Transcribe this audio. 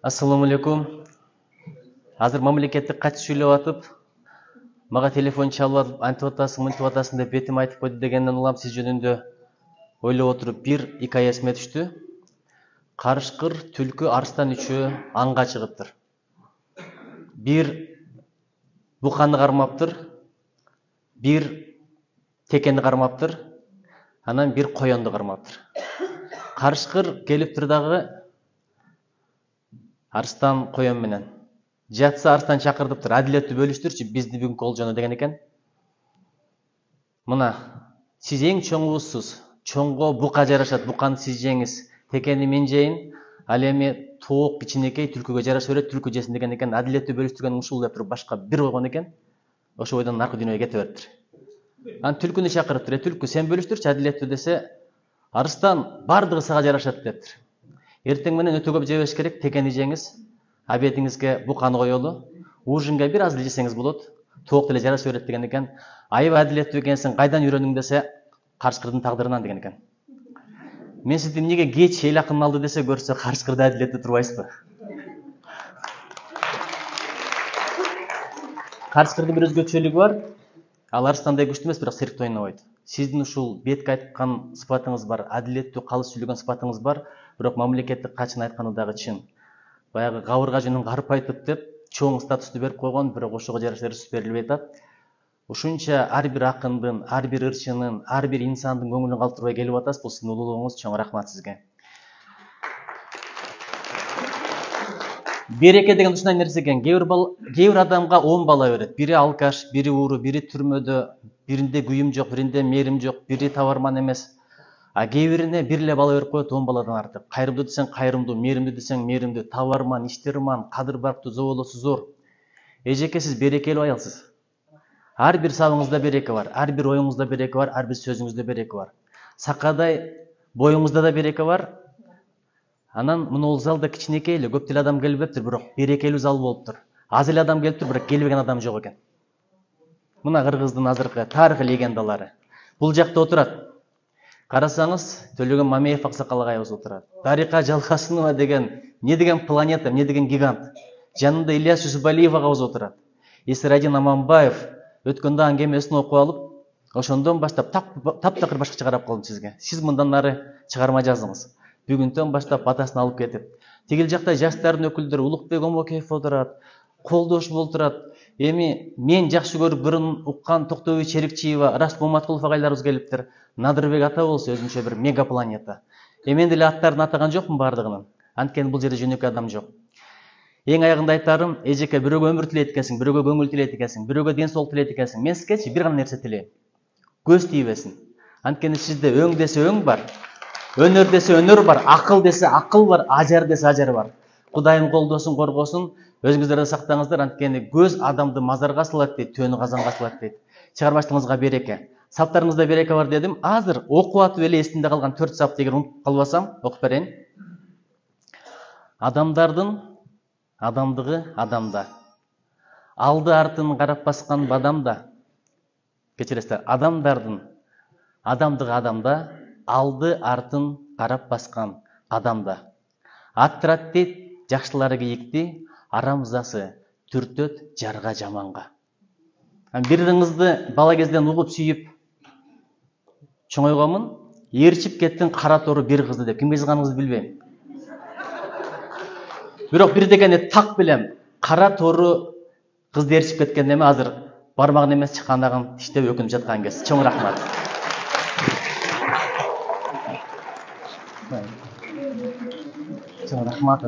Assalamu alaikum. Азыр мамлекеттик катчы сүйлөп атып, мага телефон чалып атып, антип атасың, мынтип атасың деп бетим айтып койду дегенден улам сиз жөнүндө ойлоп отуруп бир икая эсиме түштү. Карышкыр, түлкү, арстан үчөө аңга чыгыптыр. Бир буканы кармаптыр, бир текени кармаптыр, анан бир коёнду кармаптыр. Карышкыр келиптир дагы арстан коён менен. Жатса арстан чакыртыптыр, адилеттүү бөлүштүрчү бизди бүгүнкү олжону деген экен. Мына, сиз эң чоңубузсуз. Чоңго бука жарашат, буканы сиз жеңиз. Текени мен жейин, ал эми тоок кичинекей түлкүгө жараша берет, түлкү жесин деген экен. Адилеттүү бөлүштүргөн ушул деп туруп башка бир ойгон экен. Ошол ойдон наркы дүйнөгө кете бериптир. Анан түлкүнү чакырыптыр. Түлкү сен бөлүштүрчү адилеттүү десе, арстан бардыгы сага жарашат дептир. Эртең менен өтө көп жебеш керек, текени жеңиз. Обедиңизге буканы коелу, ужинге бир аз эле жесеңиз болот, тоок деле жараша берет деген экен. Аябай адилеттүү экенсиң, кайдан үйрөнүң десе, карышкырдын тагдырынан деген экен. Мен сизди эмнеге кеч эл акынын алды десе көрсө, карышкырды адилеттүү турбайсызбы? Карышкырдын бир өзгөчөлүгү бар. Ал арстандай күчтүү эмес, бирок циркте ойнобойт. Сиздин ушул бетке айткан сыпатыңыз бар, адилеттүү калыс сүйлөгөн сыпатыңыз бар, бирок мамлекеттик катчынын айтканы дагы чын. Баягы кабырга жөнүн карып айтып деп чоң статусту берип койгон, бирок ошого жараша ресурс берилбей атат. Ушунча ар бир акындын, ар бир ырчынын, ар бир инсандын көңүлүн калтырбай келип атасыз. Бул сиздин улуулугуңуз, чоң рахмат сизге. Береке деген ушундай нерсе экен. Кээ бир адамга 10 бала берет. Бири алкаш, бири ууру, бири түрмөдө, биринде күйүм жок, биринде мээрим жок, бири табарман эмес. А кээ бирине бир эле бала берип коет, 10 баладан артык. Кайрымдуу десең кайрымдуу, мээримдүү десең мээримдүү, табарман, иштерман, кадыр барктуу, зоболосу зор. Эжеке сиз берекелүү аялсыз. Ар бир сабыңызда береке бар, ар бир оюңузда береке бар, ар бир сөзүңүздө береке бар. Сакадай боюңузда да береке бар. Анан мына залда кичинекей эле көп деле адам келбептир, бирок берекелүү зал болуптур. Аз эле адам келиптир, бирок келбеген адам жок экен. Мына Кыргыздын азыркы тарых легендалары. Бул жакта отурат. Карасаңыз, Төлөгөн Мамеев аксакал агайыбыз отурат. Дарика Жалгасынова деген, не деген планета, не деген гигант. Жанында Ильяс Юсупалиев агабыз отурат. Эсирадин Аманбаев өткөндө аңгемесин окуп алып, ошондон баштап таптакыр башкача карап калдым сизге. Сиз мындан ары чыгарма жазыңыз. Бүгүндөн баштап батасын алып кетип. Тигил жакта жаштардын өкүлдөрү Улукбек Омокеев отурат, Колдош отурат. Эми мен жакшы көрүп бирин уккан Токтогүл Черикчиева, Раст Моматкулов агайларыбыз келиптир. Надырбек ата болсо өзүнчө бир мегапланета. Мен деле аттарын атаган жокмун бардыгынын. Анткени бул жерде жөнөкөй адам жок. Эң аягында айтарым, эжеке бирөөгө өмүр тилейт экенсиң, бирөөгө көңүл тилейт экенсиң, бирөөгө ден соолук тилейт экенсиң. Мен сизгечи бир гана нерсе тилейм. Көз тийбесин. Анткени сизде өң десе өң бар, өнөр десе өнөр бар, акыл десе акыл бар, ажар десе ажар бар. Кудайым колдосун, коргосун, өзүңүздөрдө сактаңыздар. Анткени көз адамды мазарга салат дейт, төнү казанга салат дейт. Чыгармачылыгыңызга береке. Саптарыңызда береке бар дедим. Азыр окуп атып эле эсимде калган 4 сапты эгер унутуп калбасам, окуп берейин. Адамдардын адамдыгы адамда. Алды артын карап баскан бадамда. Кечиресиздер, адамдардын адамдыгы адамда, алды артын карап баскан адамда. Аттырат дейт жакшылары кийикти, арамзасы түртөт жарга жаманга. Бирыңызды бала кезден угуп сүйүп чоңойгонмун, ээрчип кеттин кара тору бир кызды деп. Кимге жазганыңызды билбейм. Бирок бир дегени так билем. Кара тору кызды ээрчип кеткен эме азыр бармагын эмес чыканагын тиштеп өкүнүп жаткан кез. Чоң рахмат. Чоң рахмат.